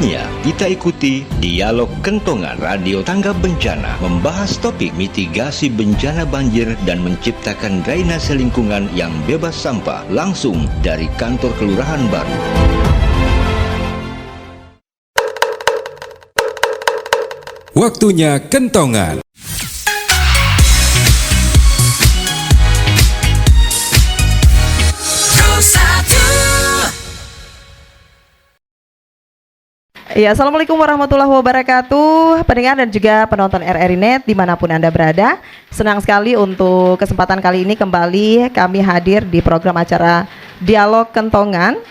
Saatnya kita ikuti Dialog Kentongan Radio Tanggap Bencana, membahas topik mitigasi bencana banjir dan menciptakan drainase lingkungan yang bebas sampah, langsung dari kantor Kelurahan Baru. Waktunya Kentongan. Ya, Assalamualaikum warahmatullahi wabarakatuh, pendengar dan juga penonton RRI Net dimanapun Anda berada. Senang sekali untuk kesempatan kali ini kembali kami hadir di program acara Dialog Kentongan.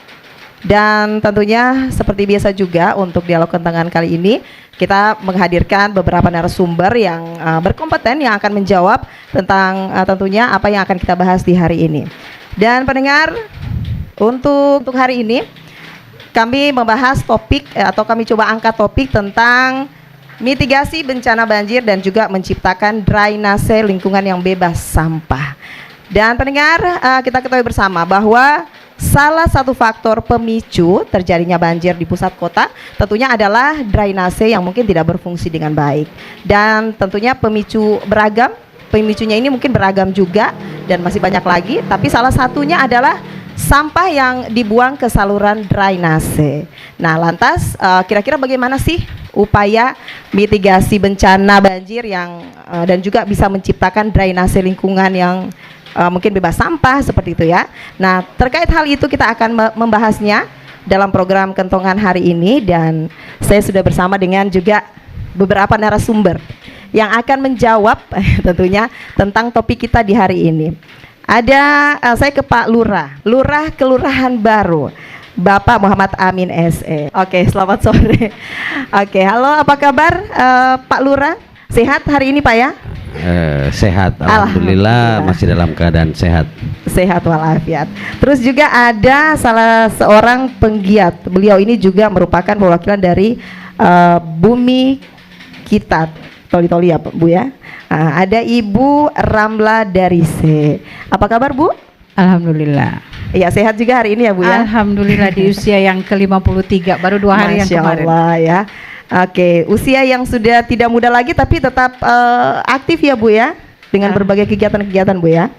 Dan tentunya seperti biasa juga untuk Dialog Kentongan kali ini kita menghadirkan beberapa narasumber yang berkompeten yang akan menjawab tentang tentunya apa yang akan kita bahas di hari ini. Dan pendengar, untuk hari ini kami membahas topik atau kami coba angkat topik tentang mitigasi bencana banjir dan juga menciptakan drainase lingkungan yang bebas sampah. Dan pendengar, kita ketahui bersama bahwa salah satu faktor pemicu terjadinya banjir di pusat kota tentunya adalah drainase yang mungkin tidak berfungsi dengan baik. Dan tentunya pemicu beragam, pemicunya ini mungkin beragam juga dan masih banyak lagi, tapi salah satunya adalah sampah yang dibuang ke saluran drainase. Nah, lantas kira-kira bagaimana sih upaya mitigasi bencana banjir yang dan juga bisa menciptakan drainase lingkungan yang mungkin bebas sampah seperti itu ya. Nah, terkait hal itu kita akan membahasnya dalam program Kentongan hari ini, dan saya sudah bersama dengan juga beberapa narasumber yang akan menjawab tentunya tentang topik kita di hari ini. Ada saya ke Pak Lurah Kelurahan Baru, Bapak Muhammad Amin SE. Oke, selamat sore. Oke, halo, apa kabar Pak Lurah? Sehat hari ini Pak ya? Sehat, Alhamdulillah masih dalam keadaan sehat. Sehat walafiat. Terus juga ada salah seorang penggiat. Beliau ini juga merupakan perwakilan dari Bumi Kita Toli-Toli ya Bu ya. Ada Ibu Ramla Darise. Apa kabar Bu? Alhamdulillah. Iya, sehat juga hari ini ya Bu ya. Alhamdulillah di usia yang ke-53, baru 2 hari yang kemarin. Masya Allah ya. Oke, usia yang sudah tidak muda lagi tapi tetap aktif ya Bu ya, dengan berbagai kegiatan-kegiatan Bu ya.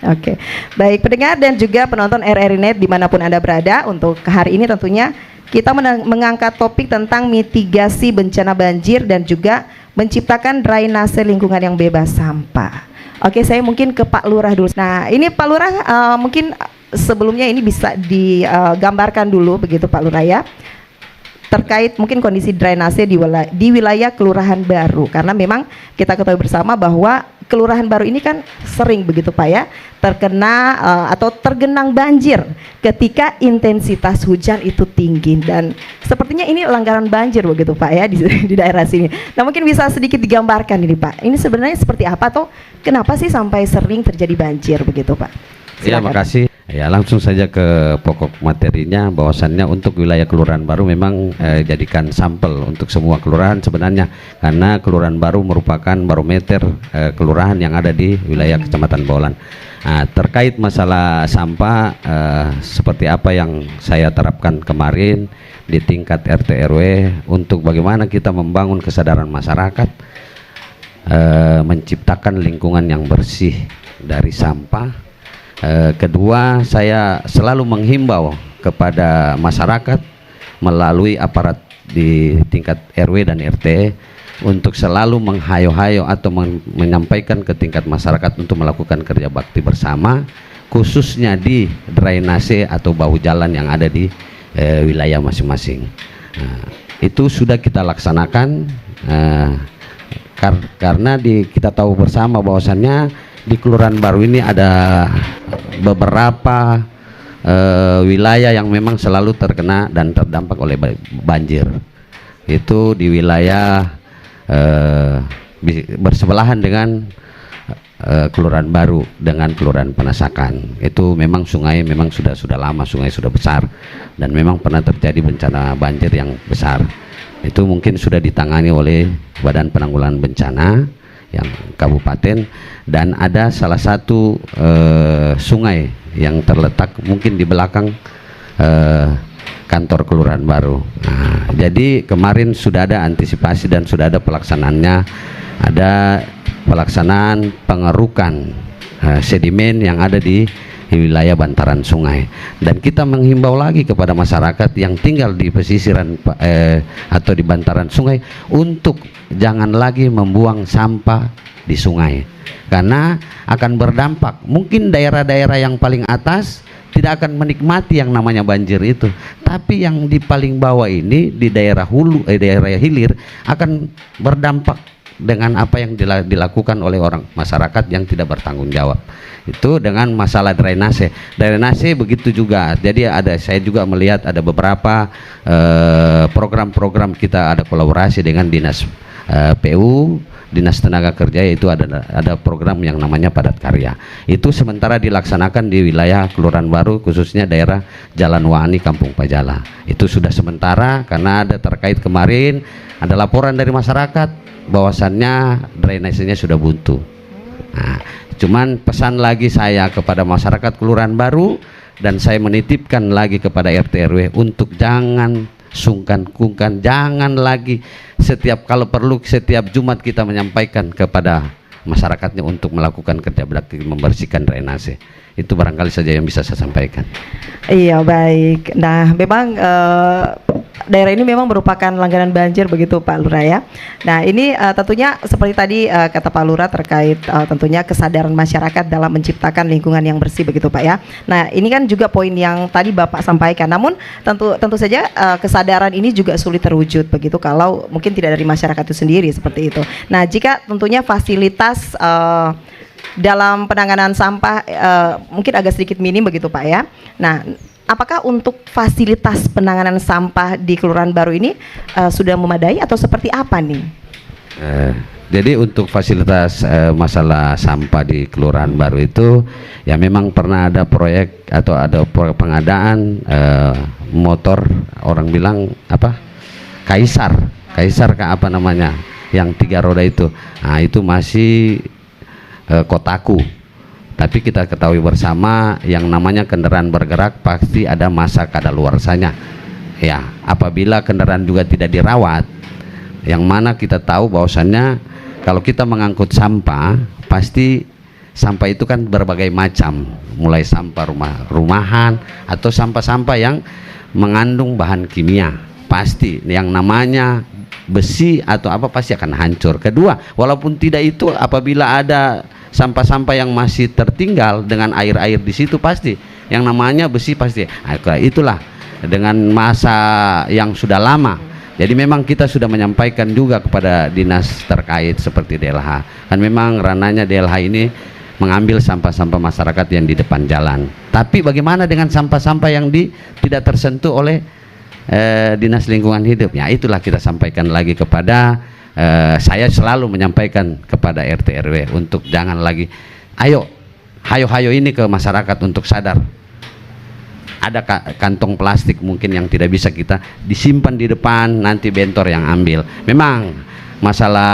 Oke, baik pendengar dan juga penonton RRI Net dimanapun Anda berada, untuk hari ini tentunya kita mengangkat topik tentang mitigasi bencana banjir dan juga menciptakan drainase lingkungan yang bebas sampah. Oke, saya mungkin ke Pak Lurah dulu. Nah, ini Pak Lurah mungkin sebelumnya ini bisa digambarkan dulu begitu Pak Lurah ya, terkait mungkin kondisi drainase di wilayah Kelurahan Baru, karena memang kita ketahui bersama bahwa Kelurahan Baru ini kan sering begitu Pak ya terkena atau tergenang banjir ketika intensitas hujan itu tinggi, dan sepertinya ini langgaran banjir begitu Pak ya di daerah sini. Nah, mungkin bisa sedikit digambarkan ini Pak, ini sebenarnya seperti apa atau kenapa sih sampai sering terjadi banjir begitu Pak? Ya, makasih. Ya, langsung saja ke pokok materinya, bahwasannya untuk wilayah Kelurahan Baru memang jadikan sampel untuk semua kelurahan sebenarnya, karena Kelurahan Baru merupakan barometer kelurahan yang ada di wilayah Kecamatan Bolan. Nah, terkait masalah sampah, seperti apa yang saya terapkan kemarin di tingkat RT RW untuk bagaimana kita membangun kesadaran masyarakat, menciptakan lingkungan yang bersih dari sampah. Kedua, saya selalu menghimbau kepada masyarakat melalui aparat di tingkat RW dan RT untuk selalu menghayo-hayo atau menyampaikan ke tingkat masyarakat untuk melakukan kerja bakti bersama, khususnya di drainase atau bahu jalan yang ada di wilayah masing-masing. Itu sudah kita laksanakan karena kita tahu bersama bahwasannya di Kelurahan Baru ini ada beberapa wilayah yang memang selalu terkena dan terdampak oleh banjir. Itu di wilayah bersebelahan dengan Kelurahan Baru dengan Kelurahan Penasakan. Itu memang sungai memang sudah lama, sungai sudah besar dan memang pernah terjadi bencana banjir yang besar. Itu mungkin sudah ditangani oleh Badan Penanggulangan Bencana yang kabupaten, dan ada salah satu sungai yang terletak mungkin di belakang kantor Kelurahan Baru. Nah, jadi kemarin sudah ada antisipasi dan sudah ada pelaksanaannya, ada pelaksanaan pengerukan sedimen yang ada di wilayah bantaran sungai, dan kita menghimbau lagi kepada masyarakat yang tinggal di pesisiran atau di bantaran sungai untuk jangan lagi membuang sampah di sungai, karena akan berdampak. Mungkin daerah-daerah yang paling atas tidak akan menikmati yang namanya banjir itu, tapi yang di paling bawah ini di daerah hulu, daerah hilir akan berdampak dengan apa yang dilakukan oleh orang masyarakat yang tidak bertanggung jawab. Itu dengan masalah drainase begitu juga. Jadi saya juga melihat ada beberapa program-program, kita ada kolaborasi dengan dinas PU, dinas tenaga kerja, yaitu ada program yang namanya padat karya. Itu sementara dilaksanakan di wilayah Kelurahan Baru, khususnya daerah Jalan Wani, Kampung Pajala. Itu sudah sementara karena ada terkait kemarin ada laporan dari masyarakat bahwasannya drainasenya sudah buntu. Nah, cuman pesan lagi saya kepada masyarakat Kelurahan Baru, dan saya menitipkan lagi kepada RT RW untuk jangan sungkan-sungkan, jangan lagi kalau perlu setiap Jumat kita menyampaikan kepada masyarakatnya untuk melakukan kerja bakti membersihkan drainase. Itu barangkali saja yang bisa saya sampaikan. Iya, baik. Nah, memang daerah ini memang merupakan langganan banjir begitu Pak Lurah ya. Nah, ini tentunya seperti tadi kata Pak Lurah terkait tentunya kesadaran masyarakat dalam menciptakan lingkungan yang bersih begitu Pak ya. Nah, ini kan juga poin yang tadi Bapak sampaikan. Namun tentu saja kesadaran ini juga sulit terwujud begitu kalau mungkin tidak dari masyarakat itu sendiri seperti itu. Nah, jika tentunya fasilitas dalam penanganan sampah mungkin agak sedikit minim begitu Pak ya. Nah, apakah untuk fasilitas penanganan sampah di Kelurahan Baru ini sudah memadai atau seperti apa nih? Jadi untuk fasilitas masalah sampah di Kelurahan Baru itu ya memang pernah ada proyek atau ada pengadaan motor, orang bilang apa, Kaisar apa namanya, yang 3 roda itu. Nah, itu masih kotaku. Tapi kita ketahui bersama yang namanya kendaraan bergerak pasti ada masa kadaluarsanya. Ya, apabila kendaraan juga tidak dirawat, yang mana kita tahu bahwasannya kalau kita mengangkut sampah, pasti sampah itu kan berbagai macam, mulai sampah rumahan atau sampah-sampah yang mengandung bahan kimia. Pasti yang namanya besi atau apa pasti akan hancur. Kedua, walaupun tidak itu, apabila ada sampah-sampah yang masih tertinggal dengan air-air di situ, pasti yang namanya besi pasti. Itulah dengan masa yang sudah lama. Jadi memang kita sudah menyampaikan juga kepada dinas terkait seperti DLH. Kan memang ranahnya DLH ini mengambil sampah-sampah masyarakat yang di depan jalan. Tapi bagaimana dengan sampah-sampah yang tidak tersentuh oleh dinas lingkungan hidup? Ya, itulah kita sampaikan lagi kepada saya selalu menyampaikan kepada RT RW untuk jangan lagi, hayo ini ke masyarakat untuk sadar. Ada kantong plastik mungkin yang tidak bisa kita disimpan di depan, nanti bentor yang ambil. Memang masalah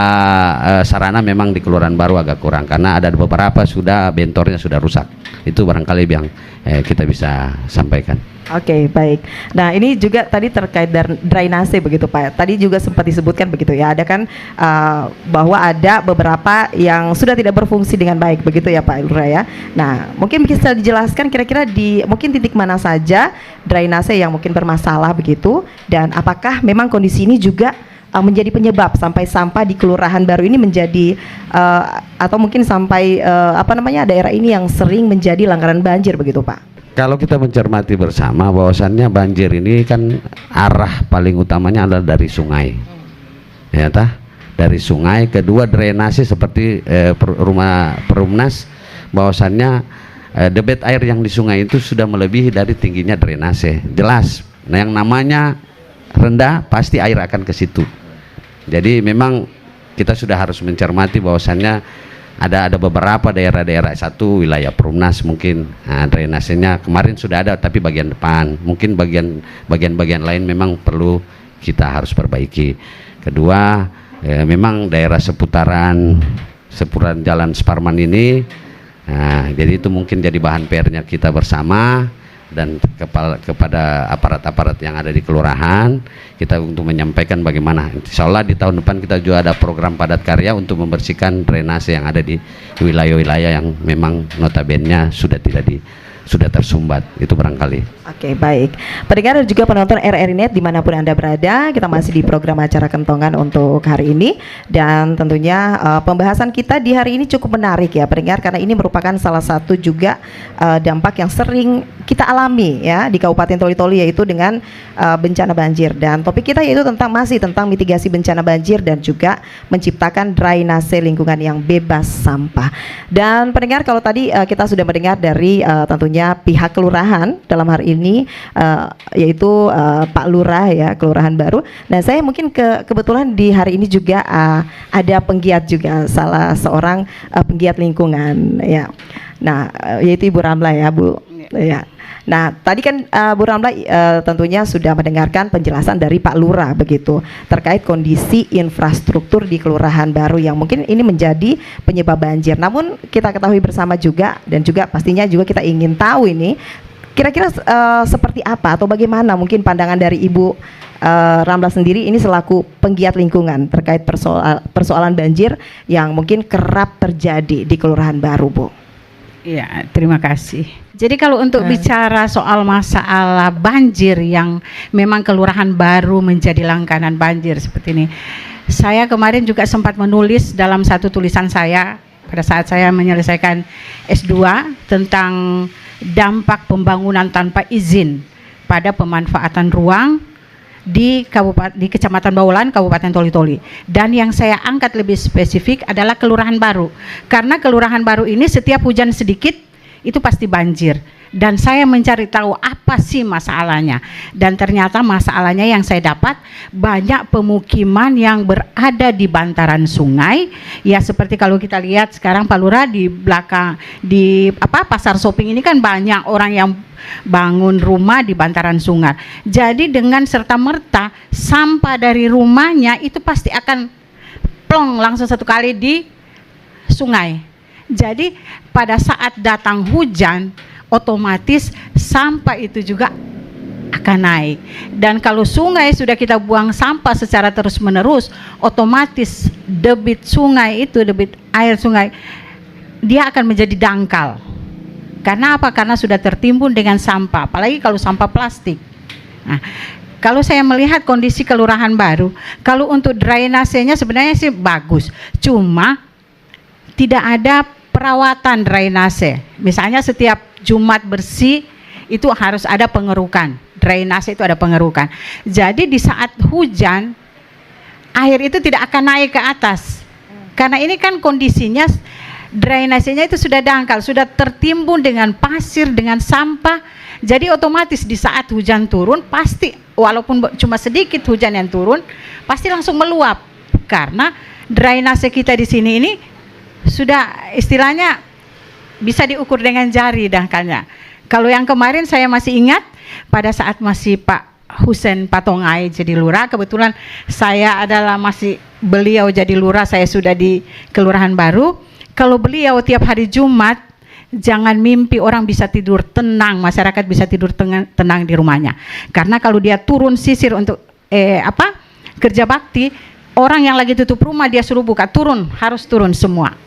sarana memang di Kelurahan Baru agak kurang karena ada beberapa sudah bentornya sudah rusak. Itu barangkali yang kita bisa sampaikan. Oke, baik. Nah, ini juga tadi terkait drainase begitu Pak. Tadi juga sempat disebutkan begitu ya. Ada kan bahwa ada beberapa yang sudah tidak berfungsi dengan baik begitu ya Pak Lurah ya. Nah, mungkin bisa dijelaskan kira-kira di mungkin titik mana saja drainase yang mungkin bermasalah begitu, dan apakah memang kondisi ini juga menjadi penyebab sampai sampah di Kelurahan Baru ini menjadi atau mungkin sampai daerah ini yang sering menjadi langganan banjir begitu Pak? Kalau kita mencermati bersama bahwasannya banjir ini kan arah paling utamanya adalah dari sungai, ya dari sungai. Kedua, drainase seperti rumah Perumnas, bahwasannya debit air yang di sungai itu sudah melebihi dari tingginya drainase, jelas. Nah, yang namanya rendah pasti air akan ke situ. Jadi memang kita sudah harus mencermati bahwasannya ada beberapa daerah-daerah, satu wilayah Perumnas mungkin drainasenya kemarin sudah ada tapi bagian depan, mungkin bagian lain memang perlu kita harus perbaiki. Kedua, memang daerah seputaran Jalan Suparman ini, jadi itu mungkin jadi bahan PR-nya kita bersama dan kepada aparat-aparat yang ada di kelurahan, kita untuk menyampaikan bagaimana. Insya Allah di tahun depan kita juga ada program padat karya untuk membersihkan drainase yang ada di wilayah-wilayah yang memang notabene sudah tersumbat. Itu barangkali. Oke, baik. Pendengar dan juga penonton RRI Net dimanapun Anda berada, kita masih di program acara Kentongan untuk hari ini. Dan tentunya pembahasan kita di hari ini cukup menarik ya pendengar, karena ini merupakan salah satu juga dampak yang sering kita alami ya di Kabupaten Toli-Toli, yaitu dengan bencana banjir. Dan topik kita yaitu masih tentang mitigasi bencana banjir dan juga menciptakan drainase lingkungan yang bebas sampah. Dan pendengar, kalau tadi kita sudah mendengar dari tentunya pihak kelurahan dalam hari ini, yaitu Pak Lurah ya, Kelurahan Baru. Nah, saya mungkin kebetulan di hari ini juga ada penggiat juga, salah seorang penggiat lingkungan ya. Nah, yaitu Ibu Ramla ya, Bu. Ya. Nah, tadi kan Bu Ramla tentunya sudah mendengarkan penjelasan dari Pak Lurah begitu terkait kondisi infrastruktur di Kelurahan Baru yang mungkin ini menjadi penyebab banjir. Namun kita ketahui bersama juga, dan juga pastinya juga kita ingin tahu ini kira-kira seperti apa atau bagaimana mungkin pandangan dari Ibu Ramla sendiri ini selaku penggiat lingkungan terkait persoalan banjir yang mungkin kerap terjadi di Kelurahan Baru, Bu. Iya, terima kasih. Jadi kalau untuk bicara soal masalah banjir yang memang Kelurahan Baru menjadi langganan banjir seperti ini, saya kemarin juga sempat menulis dalam satu tulisan saya pada saat saya menyelesaikan S2 tentang dampak pembangunan tanpa izin pada pemanfaatan ruang di Kecamatan Baulan, Kabupaten Toli-Toli. Dan yang saya angkat lebih spesifik adalah Kelurahan Baru. Karena Kelurahan Baru ini setiap hujan sedikit itu pasti banjir. Dan saya mencari tahu apa sih masalahnya. Dan ternyata masalahnya yang saya dapat, banyak pemukiman yang berada di bantaran sungai. Ya seperti kalau kita lihat sekarang Pak Lurah di belakang di Pasar Shopping ini kan banyak orang yang bangun rumah di bantaran sungai. Jadi dengan serta-merta sampah dari rumahnya itu pasti akan plong langsung satu kali di sungai. Jadi pada saat datang hujan otomatis sampah itu juga akan naik. Dan kalau sungai sudah kita buang sampah secara terus-menerus, otomatis debit air sungai dia akan menjadi dangkal. Karena apa? Karena sudah tertimbun dengan sampah, apalagi kalau sampah plastik. Nah, kalau saya melihat kondisi Kelurahan Baru, kalau untuk drainasenya sebenarnya sih bagus, cuma tidak ada perawatan drainase. Misalnya setiap Jumat bersih itu harus ada pengerukan, drainase itu ada pengerukan. Jadi di saat hujan air itu tidak akan naik ke atas, karena ini kan kondisinya drainasenya itu sudah dangkal, sudah tertimbun dengan pasir, dengan sampah. Jadi otomatis di saat hujan turun pasti, walaupun cuma sedikit hujan yang turun, pasti langsung meluap. Karena drainase kita di sini ini sudah istilahnya bisa diukur dengan jari dangkalnya. Kalau yang kemarin saya masih ingat pada saat masih Pak Husein Patongai jadi lurah, kebetulan saya adalah beliau jadi lurah, saya sudah di Kelurahan Baru. Kalau beliau tiap hari Jumat, jangan mimpi orang bisa tidur tenang, masyarakat bisa tidur tenang di rumahnya. Karena kalau dia turun sisir untuk kerja bakti, orang yang lagi tutup rumah dia suruh buka, harus turun semua.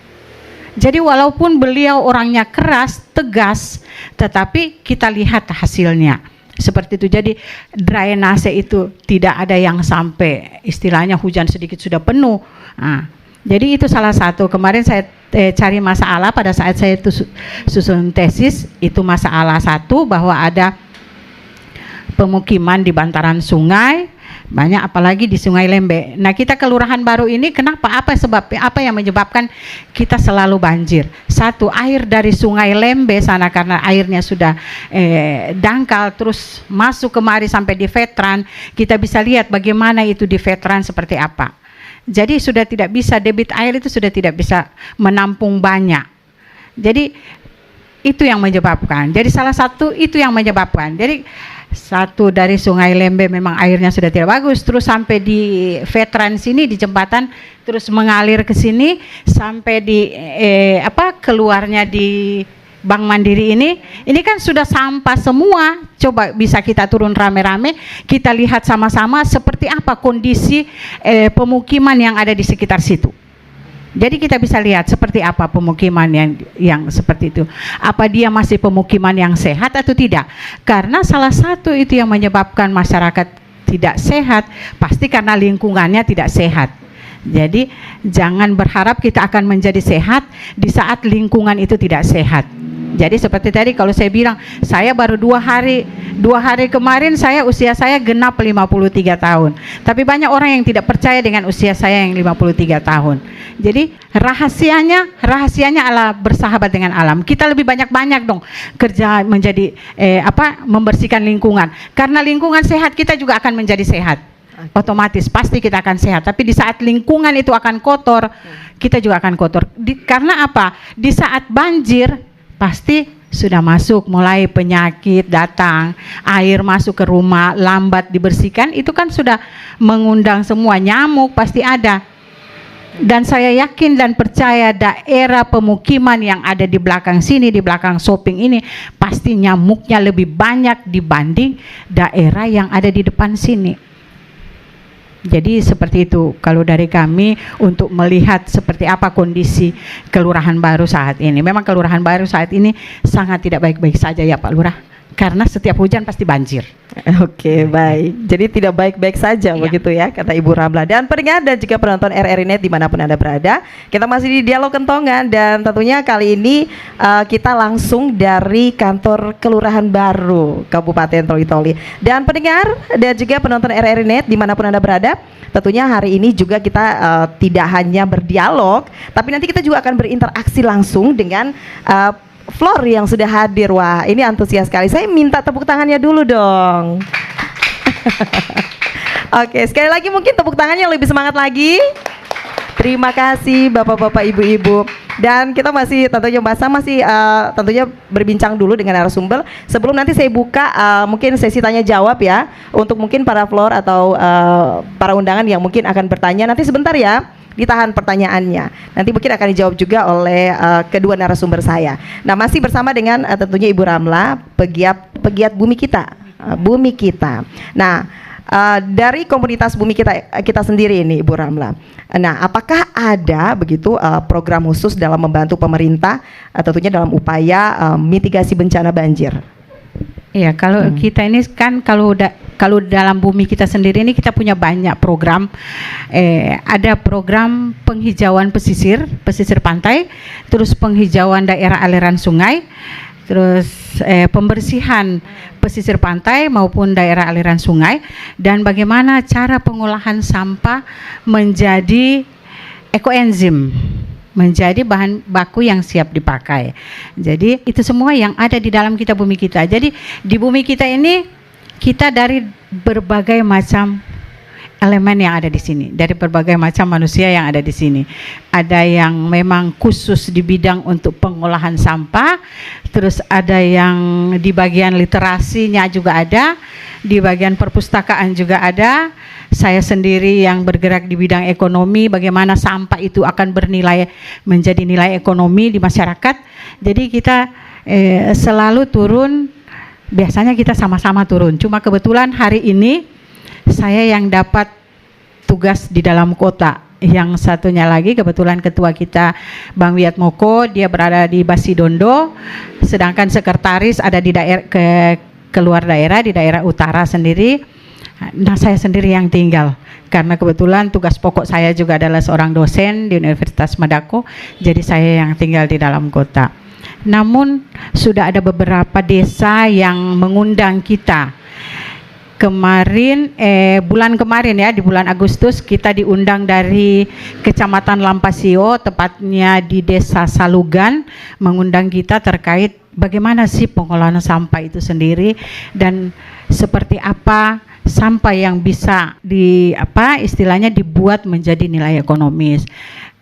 Jadi walaupun beliau orangnya keras, tegas, tetapi kita lihat hasilnya. Seperti itu. Jadi drainase itu tidak ada yang sampai istilahnya hujan sedikit sudah penuh. Nah, jadi itu salah satu. Kemarin saya cari masalah pada saat saya susun tesis, itu masalah satu bahwa ada pemukiman di bantaran sungai, banyak apalagi di Sungai Lembe. Nah, kita Kelurahan Baru ini kenapa? Apa yang menyebabkan kita selalu banjir? Satu, air dari Sungai Lembe sana karena airnya sudah dangkal terus masuk kemari sampai di Veteran. Kita bisa lihat bagaimana itu di Veteran seperti apa. Jadi sudah tidak bisa, debit air itu sudah tidak bisa menampung banyak. Jadi itu yang menyebabkan. Jadi salah satu itu yang menyebabkan. Jadi satu dari Sungai Lembe memang airnya sudah tidak bagus, terus sampai di Veteran sini di jembatan terus mengalir ke sini sampai di keluarnya di Bank Mandiri ini kan sudah sampah semua. Coba bisa kita turun rame-rame, kita lihat sama-sama seperti apa kondisi pemukiman yang ada di sekitar situ. Jadi kita bisa lihat seperti apa pemukiman yang seperti itu. Apa dia masih pemukiman yang sehat atau tidak? Karena salah satu itu yang menyebabkan masyarakat tidak sehat, pasti karena lingkungannya tidak sehat. Jadi jangan berharap kita akan menjadi sehat di saat lingkungan itu tidak sehat. Jadi seperti tadi kalau saya bilang, saya baru 2 hari kemarin usia saya genap 53 tahun. Tapi banyak orang yang tidak percaya dengan usia saya yang 53 tahun. Jadi rahasianya adalah bersahabat dengan alam. Kita lebih banyak dong kerja menjadi membersihkan lingkungan. Karena lingkungan sehat, kita juga akan menjadi sehat. Otomatis pasti kita akan sehat. Tapi di saat lingkungan itu akan kotor, kita juga akan kotor. Karena apa? Di saat banjir pasti sudah masuk, mulai penyakit datang, air masuk ke rumah, lambat dibersihkan, itu kan sudah mengundang semua, nyamuk pasti ada. Dan saya yakin dan percaya daerah pemukiman yang ada di belakang sini, di belakang shopping ini, pasti nyamuknya lebih banyak dibanding daerah yang ada di depan sini. Jadi seperti itu kalau dari kami untuk melihat seperti apa kondisi Kelurahan Baru saat ini. Memang Kelurahan Baru saat ini sangat tidak baik-baik saja ya Pak Lurah, karena setiap hujan pasti banjir. Oke, baik. Jadi tidak baik-baik saja begitu ya, kata Ibu Ramla. Dan pendengar dan juga penonton RRI Net dimanapun Anda berada, kita masih di Dialog Kentongan. Dan tentunya kali ini kita langsung dari kantor Kelurahan Baru Kabupaten Toli-Toli. Dan pendengar dan juga penonton RRI Net dimanapun Anda berada, tentunya hari ini juga kita tidak hanya berdialog, tapi nanti kita juga akan berinteraksi langsung dengan Flor yang sudah hadir. Wah, ini antusias sekali. Saya minta tepuk tangannya dulu dong. Oke, sekali lagi mungkin tepuk tangannya lebih semangat lagi. Terima kasih Bapak-bapak, Ibu-ibu. Dan kita masih tentunya tentunya berbincang dulu dengan narasumber. Sebelum nanti saya buka mungkin sesi tanya jawab ya, untuk mungkin para Flor atau para undangan yang mungkin akan bertanya. Nanti sebentar ya, ditahan pertanyaannya. Nanti mungkin akan dijawab juga oleh kedua narasumber saya. Nah, masih bersama dengan tentunya Ibu Ramla, pegiat Bumi Kita. Bumi Kita. Nah, dari komunitas Bumi kita sendiri ini Ibu Ramla. Nah, apakah ada begitu program khusus dalam membantu pemerintah tentunya dalam upaya mitigasi bencana banjir? Iya, kalau kita ini kan kalau dalam Bumi Kita sendiri ini kita punya banyak program. Ada program penghijauan pesisir pantai, terus penghijauan daerah aliran sungai, terus pembersihan pesisir pantai maupun daerah aliran sungai, dan bagaimana cara pengolahan sampah menjadi ekoenzim, menjadi bahan baku yang siap dipakai. Jadi itu semua yang ada di dalam Kita Bumi Kita. Jadi di Bumi Kita ini kita dari berbagai macam elemen yang ada di sini, dari berbagai macam manusia yang ada di sini. Ada yang memang khusus di bidang untuk pengolahan sampah, terus ada yang di bagian literasinya juga ada, di bagian perpustakaan juga ada. Saya sendiri yang bergerak di bidang ekonomi, bagaimana sampah itu akan bernilai menjadi nilai ekonomi di masyarakat. Jadi kita selalu turun, biasanya kita sama-sama turun. Cuma kebetulan hari ini saya yang dapat tugas di dalam kota. Yang satunya lagi kebetulan ketua kita Bang Wiat Moko, dia berada di Basidondo, sedangkan sekretaris ada di keluar daerah, di daerah utara sendiri. Nah, saya sendiri yang tinggal karena kebetulan tugas pokok saya juga adalah seorang dosen di Universitas Madako, jadi saya yang tinggal di dalam kota. Namun sudah ada beberapa desa yang mengundang kita. Bulan kemarin ya, di bulan Agustus kita diundang dari Kecamatan Lampasio, tepatnya di Desa Salugan, mengundang kita terkait bagaimana sih pengolahan sampah itu sendiri dan seperti apa sampah yang bisa istilahnya dibuat menjadi nilai ekonomis.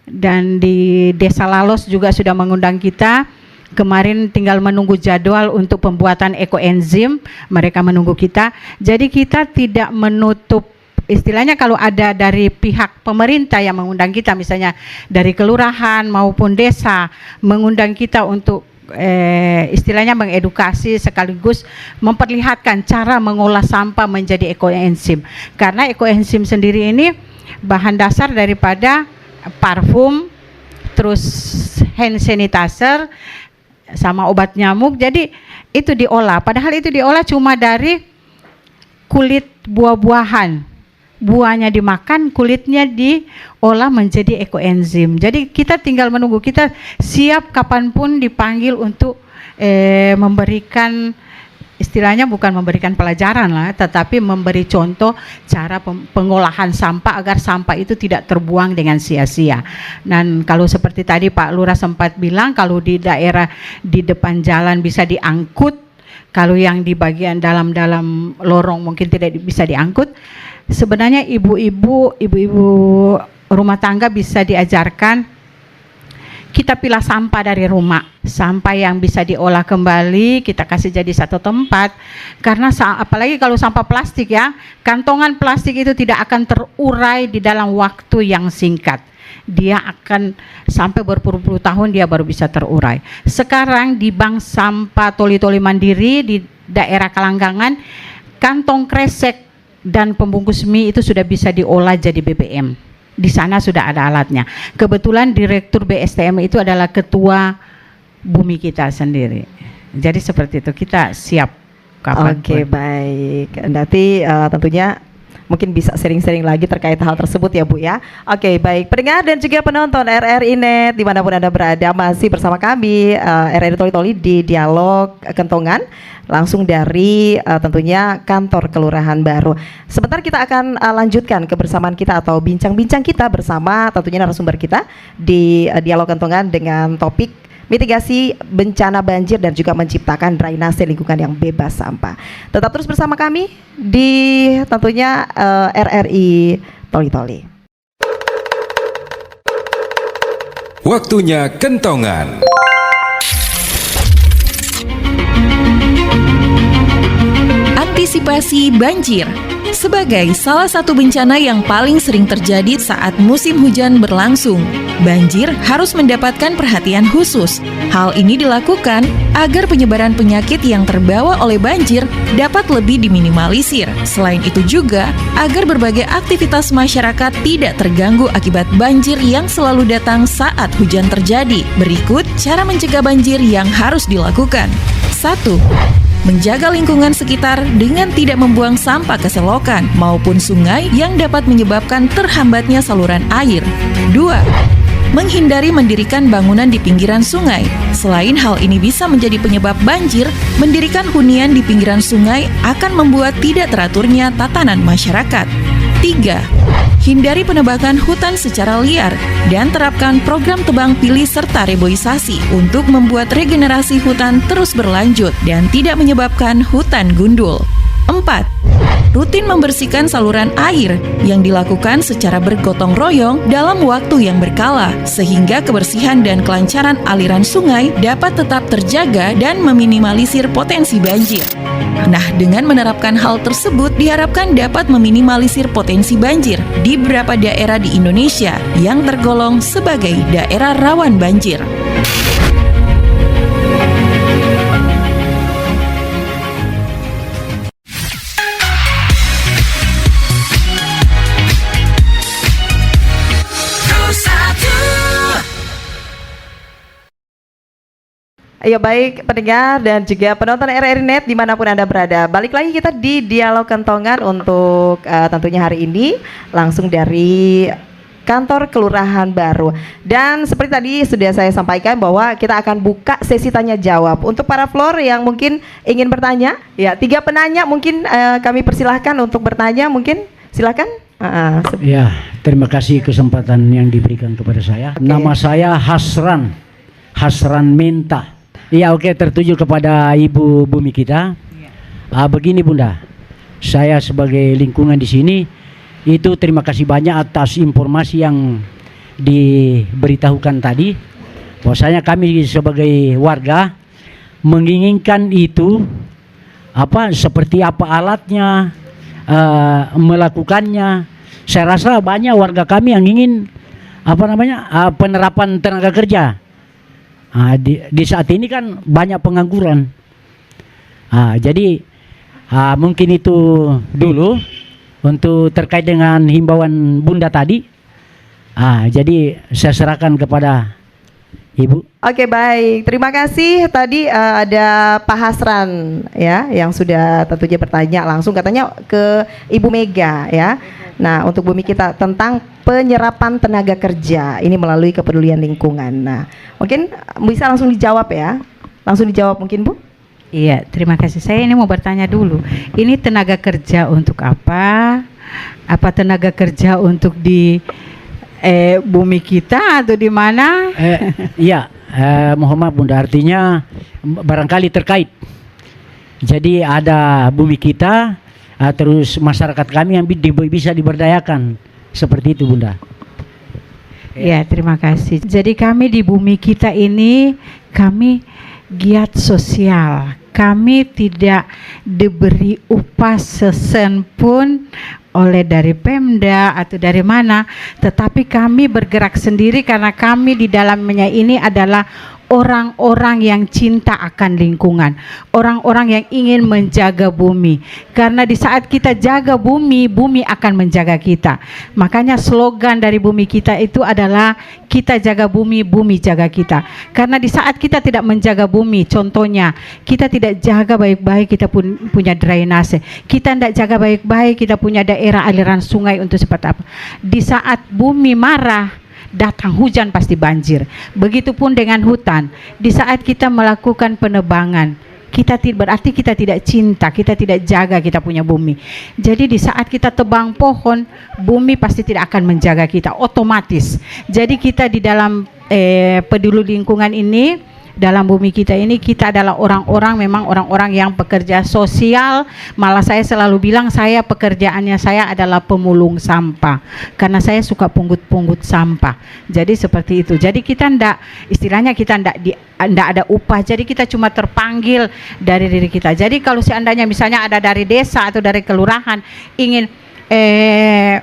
Dan di Desa Lalos juga sudah mengundang kita. Kemarin tinggal menunggu jadwal untuk pembuatan ekoenzim, mereka menunggu kita. Jadi kita tidak menutup, istilahnya kalau ada dari pihak pemerintah yang mengundang kita, misalnya dari kelurahan maupun desa mengundang kita untuk istilahnya mengedukasi sekaligus memperlihatkan cara mengolah sampah menjadi ekoenzim. Karena ekoenzim sendiri ini bahan dasar daripada parfum, terus hand sanitizer, sama obat nyamuk. Jadi itu diolah. Padahal itu diolah cuma dari kulit buah-buahan. Buahnya dimakan, kulitnya diolah menjadi ekoenzim. Jadi kita tinggal menunggu, kita siap kapanpun dipanggil untuk memberikan, istilahnya bukan memberikan pelajaran lah, tetapi memberi contoh cara pengolahan sampah agar sampah itu tidak terbuang dengan sia-sia. Dan kalau seperti tadi Pak Lurah sempat bilang, kalau di daerah di depan jalan bisa diangkut, kalau yang di bagian dalam lorong mungkin tidak bisa diangkut. Sebenarnya ibu-ibu rumah tangga bisa diajarkan kita pilah sampah dari rumah. Sampah yang bisa diolah kembali kita kasih jadi satu tempat. Karena apalagi kalau sampah plastik ya, kantongan plastik itu tidak akan terurai di dalam waktu yang singkat. Dia akan sampai berpuluh-puluh tahun dia baru bisa terurai. Sekarang di bank sampah Toli-Toli Mandiri di daerah Kalanggangan, kantong kresek dan pembungkus mie itu sudah bisa diolah jadi BBM. Di sana sudah ada alatnya. Kebetulan Direktur BSTM itu adalah ketua Bumi kita sendiri. Jadi seperti itu, kita siap kapan. Oke, baik. Nanti tentunya mungkin bisa sering-sering lagi terkait hal tersebut ya Bu ya. Oke, baik. Pendengar dan juga penonton RRI Net dimanapun Anda berada, masih bersama kami RRI Toli-Toli di Dialog Kentongan, langsung dari tentunya kantor Kelurahan Baru. Sebentar kita akan lanjutkan kebersamaan kita atau bincang-bincang kita bersama tentunya narasumber kita di Dialog Kentongan dengan topik mitigasi bencana banjir dan juga menciptakan drainase lingkungan yang bebas sampah. Tetap terus bersama kami di tentunya RRI Toli-Toli. Waktunya kentongan. Antisipasi banjir. Sebagai salah satu bencana yang paling sering terjadi saat musim hujan berlangsung, banjir harus mendapatkan perhatian khusus. Hal ini dilakukan agar penyebaran penyakit yang terbawa oleh banjir dapat lebih diminimalisir. Selain itu juga, agar berbagai aktivitas masyarakat tidak terganggu akibat banjir yang selalu datang saat hujan terjadi. Berikut cara mencegah banjir yang harus dilakukan. 1. Menjaga lingkungan sekitar dengan tidak membuang sampah ke selokan maupun sungai yang dapat menyebabkan terhambatnya saluran air. 2. Menghindari mendirikan bangunan di pinggiran sungai. Selain hal ini bisa menjadi penyebab banjir, mendirikan hunian di pinggiran sungai akan membuat tidak teraturnya tatanan masyarakat. 3. Hindari penebakan hutan secara liar dan terapkan program tebang pilih serta reboisasi untuk membuat regenerasi hutan terus berlanjut dan tidak menyebabkan hutan gundul. 4. Rutin membersihkan saluran air yang dilakukan secara bergotong royong dalam waktu yang berkala sehingga kebersihan dan kelancaran aliran sungai dapat tetap terjaga dan meminimalisir potensi banjir. Nah, dengan menerapkan hal tersebut diharapkan dapat meminimalisir potensi banjir di beberapa daerah di Indonesia yang tergolong sebagai daerah rawan banjir. Ya baik pendengar dan juga penonton RRI Net dimanapun Anda berada, balik lagi kita di Dialog Kentongan untuk tentunya hari ini langsung dari kantor Kelurahan Baru. Dan seperti tadi sudah saya sampaikan bahwa kita akan buka sesi tanya jawab untuk para floor yang mungkin ingin bertanya. Ya, 3 penanya mungkin kami persilahkan untuk bertanya, mungkin silakan. Ya, terima kasih kesempatan yang diberikan kepada saya. Nama saya Hasran Minta. Iya, oke, tertuju kepada Ibu Bumi kita. Begini Bunda, saya sebagai lingkungan di sini itu terima kasih banyak atas informasi yang diberitahukan tadi. Bahwasanya kami sebagai warga menginginkan itu seperti apa alatnya, melakukannya. Saya rasa banyak warga kami yang ingin penerapan tenaga kerja. Di saat ini kan banyak pengangguran. Jadi mungkin itu dulu untuk terkait dengan himbauan Bunda tadi. Jadi saya serahkan kepada Ibu. Oke, baik. Terima kasih. Tadi ada Pak Hasran ya yang sudah tentunya bertanya langsung katanya ke Ibu Mega ya. Nah, untuk Bumi Kita tentang penyerapan tenaga kerja ini melalui kepedulian lingkungan. Nah, mungkin bisa langsung dijawab ya. Langsung dijawab mungkin, Bu. Iya, terima kasih. Saya ini mau bertanya dulu. Ini tenaga kerja untuk apa? Apa tenaga kerja untuk di Bumi Kita atau di mana? Iya, mohon maaf Bunda, artinya barangkali terkait. Jadi ada Bumi Kita, terus masyarakat kami yang bisa diberdayakan. Seperti itu Bunda. Ya, terima kasih. Jadi kami di Bumi Kita ini, kami giat sosial. Kami tidak diberi upah sesen pun oleh dari Pemda atau dari mana, tetapi kami bergerak sendiri karena kami di dalamnya ini adalah orang-orang yang cinta akan lingkungan, orang-orang yang ingin menjaga bumi. Karena di saat kita jaga bumi, bumi akan menjaga kita. Makanya slogan dari Bumi Kita itu adalah kita jaga bumi, bumi jaga kita. Karena di saat kita tidak menjaga bumi, contohnya kita tidak jaga baik-baik, kita pun punya drainase, kita tidak jaga baik-baik, kita punya daerah aliran sungai untuk seperti apa. Di saat bumi marah, datang hujan pasti banjir. Begitupun dengan hutan. Di saat kita melakukan penebangan, berarti kita tidak cinta, kita tidak jaga kita punya bumi. Jadi di saat kita tebang pohon, bumi pasti tidak akan menjaga kita otomatis. Jadi kita di dalam peduli lingkungan ini, dalam Bumi Kita ini, kita adalah orang-orang, memang orang-orang yang pekerja sosial. Malah saya selalu bilang, pekerjaannya saya adalah pemulung sampah, karena saya suka pungut-pungut sampah. Jadi seperti itu. Jadi kita istilahnya kita ndak ada upah. Jadi kita cuma terpanggil dari diri kita. Jadi kalau seandainya misalnya ada dari desa atau dari kelurahan ingin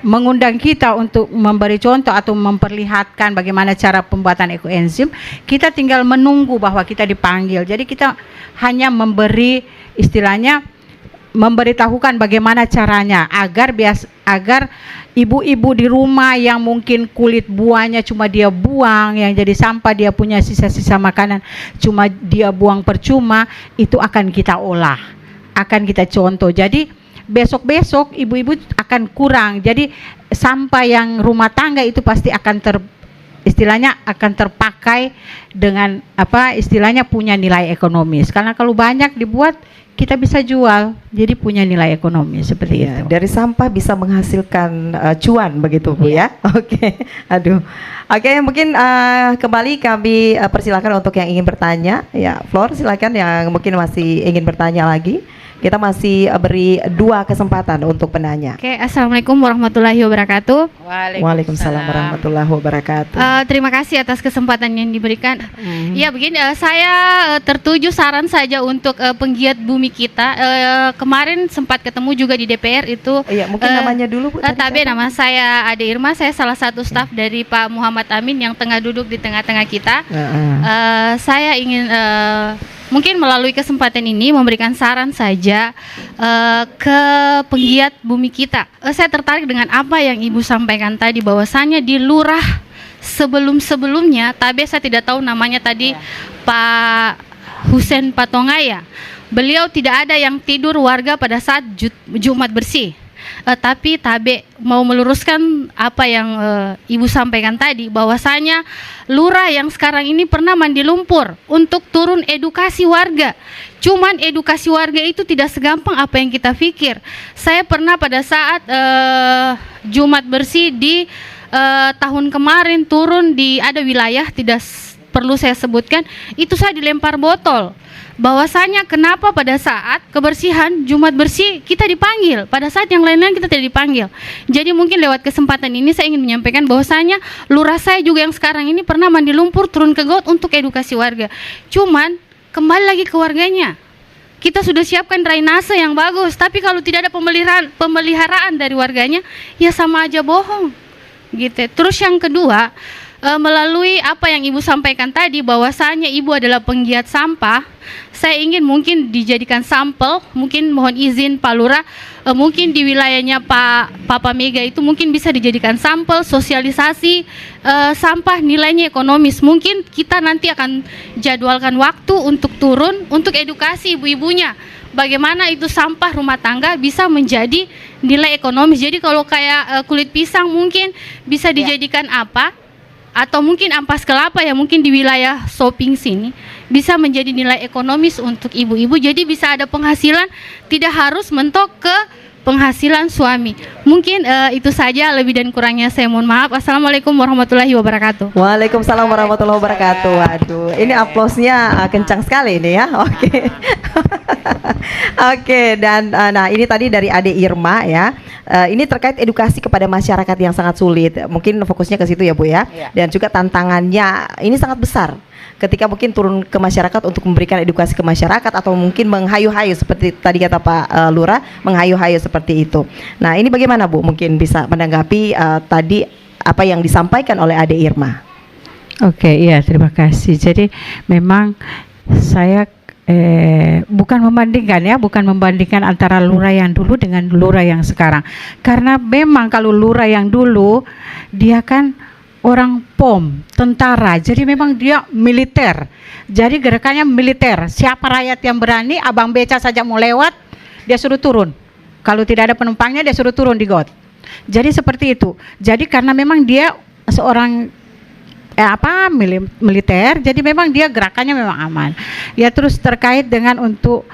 mengundang kita untuk memberi contoh atau memperlihatkan bagaimana cara pembuatan ekoenzim, kita tinggal menunggu bahwa kita dipanggil. Jadi kita hanya memberi, istilahnya memberitahukan bagaimana caranya agar ibu-ibu di rumah yang mungkin kulit buahnya cuma dia buang, yang jadi sampah, dia punya sisa-sisa makanan cuma dia buang percuma, itu akan kita olah, akan kita contoh. Jadi besok-besok ibu-ibu akan kurang. Jadi sampah yang rumah tangga itu pasti akan istilahnya akan terpakai dengan istilahnya punya nilai ekonomis. Karena kalau banyak dibuat, kita bisa jual, jadi punya nilai ekonomi seperti itu. Dari sampah bisa menghasilkan cuan begitu Bu ya. Oke. Oke, mungkin kembali kami persilakan untuk yang ingin bertanya. Ya, Flor silakan yang mungkin masih ingin bertanya lagi. Kita masih beri 2 kesempatan untuk penanya. Oke, Assalamualaikum warahmatullahi wabarakatuh. Waalaikumsalam warahmatullahi wabarakatuh. Terima kasih atas kesempatan yang diberikan. Ya, begini, saya tertuju saran saja untuk penggiat Bumi Kita. Kemarin sempat ketemu juga di DPR itu. Iya, mungkin namanya dulu Bu. Tapi nama saya Ade Irma, saya salah satu staf dari Pak Muhammad Amin yang tengah duduk di tengah-tengah kita. Saya ingin mungkin melalui kesempatan ini memberikan saran saja ke penggiat Bumi Kita. Saya tertarik dengan apa yang Ibu sampaikan tadi, bahwasanya di lurah sebelum-sebelumnya, tapi saya tidak tahu namanya tadi, Pak Husen Patongaya. Beliau tidak ada yang tidur warga pada saat Jumat bersih. Tapi Tabe mau meluruskan apa yang Ibu sampaikan tadi, bahwasanya lurah yang sekarang ini pernah mandi lumpur untuk turun edukasi warga. Cuman edukasi warga itu tidak segampang apa yang kita pikir. Saya pernah pada saat Jumat bersih di tahun kemarin turun di ada wilayah, tidak perlu saya sebutkan, itu saya dilempar botol. Bahwasanya kenapa pada saat kebersihan Jumat bersih kita dipanggil, pada saat yang lain-lain kita tidak dipanggil. Jadi mungkin lewat kesempatan ini saya ingin menyampaikan bahwasanya lurah saya juga yang sekarang ini pernah mandi lumpur turun ke got untuk edukasi warga. Cuman kembali lagi ke warganya. Kita sudah siapkan drainase yang bagus, tapi kalau tidak ada pemeliharaan dari warganya, ya sama aja bohong. Gitu. Terus yang kedua, melalui apa yang Ibu sampaikan tadi bahwasanya Ibu adalah penggiat sampah, saya ingin mungkin dijadikan sampel, mungkin mohon izin Pak Lurah, mungkin di wilayahnya Papa Mega itu mungkin bisa dijadikan sampel sosialisasi sampah nilainya ekonomis. Mungkin kita nanti akan jadwalkan waktu untuk turun untuk edukasi ibu-ibunya. Bagaimana itu sampah rumah tangga bisa menjadi nilai ekonomis. Jadi kalau kayak kulit pisang mungkin bisa dijadikan apa? Atau mungkin ampas kelapa ya mungkin di wilayah shopping sini bisa menjadi nilai ekonomis untuk ibu-ibu. Jadi bisa ada penghasilan, tidak harus mentok ke penghasilan suami. Mungkin itu saja, lebih dan kurangnya saya mohon maaf. Assalamualaikum warahmatullahi wabarakatuh. Waalaikumsalam warahmatullahi wabarakatuh. Waduh, ini aplausnya kencang sekali ini ya. Oke. Oke, dan nah ini tadi dari Ade Irma ya. Ini terkait edukasi kepada masyarakat yang sangat sulit. Mungkin fokusnya ke situ ya Bu ya. Dan juga tantangannya ini sangat besar. Ketika mungkin turun ke masyarakat untuk memberikan edukasi ke masyarakat atau mungkin menghayu-hayu seperti tadi kata Pak Lurah, menghayu-hayu seperti itu. Nah, ini bagaimana Bu? Mungkin bisa menanggapi tadi apa yang disampaikan oleh Ade Irma. Oke, iya terima kasih. Jadi memang saya bukan membandingkan antara lurah yang dulu dengan lurah yang sekarang. Karena memang kalau lurah yang dulu dia kan orang POM, tentara. Jadi memang dia militer. Jadi gerakannya militer. Siapa rakyat yang berani, abang beca saja mau lewat, dia suruh turun. Kalau tidak ada penumpangnya dia suruh turun di got. Jadi seperti itu. Jadi karena memang dia seorang militer, jadi memang dia gerakannya memang aman. Ya terus terkait dengan untuk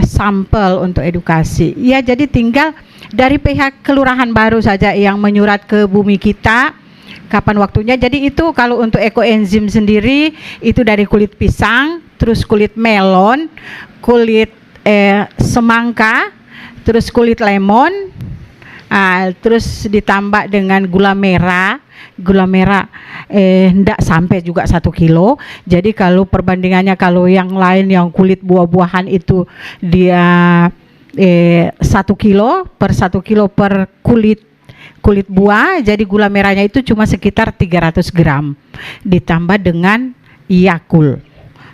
sampel untuk edukasi. Ya jadi tinggal dari pihak Kelurahan Baru saja yang menyurat ke Bumi Kita kapan waktunya. Jadi itu kalau untuk ekoenzim sendiri itu dari kulit pisang, terus kulit melon, kulit semangka, terus kulit lemon, terus ditambah dengan gula merah enggak sampai juga 1 kilo. Jadi kalau perbandingannya kalau yang lain yang kulit buah-buahan itu dia 1 kilo per kulit buah, jadi gula merahnya itu cuma sekitar 300 gram ditambah dengan Yakult.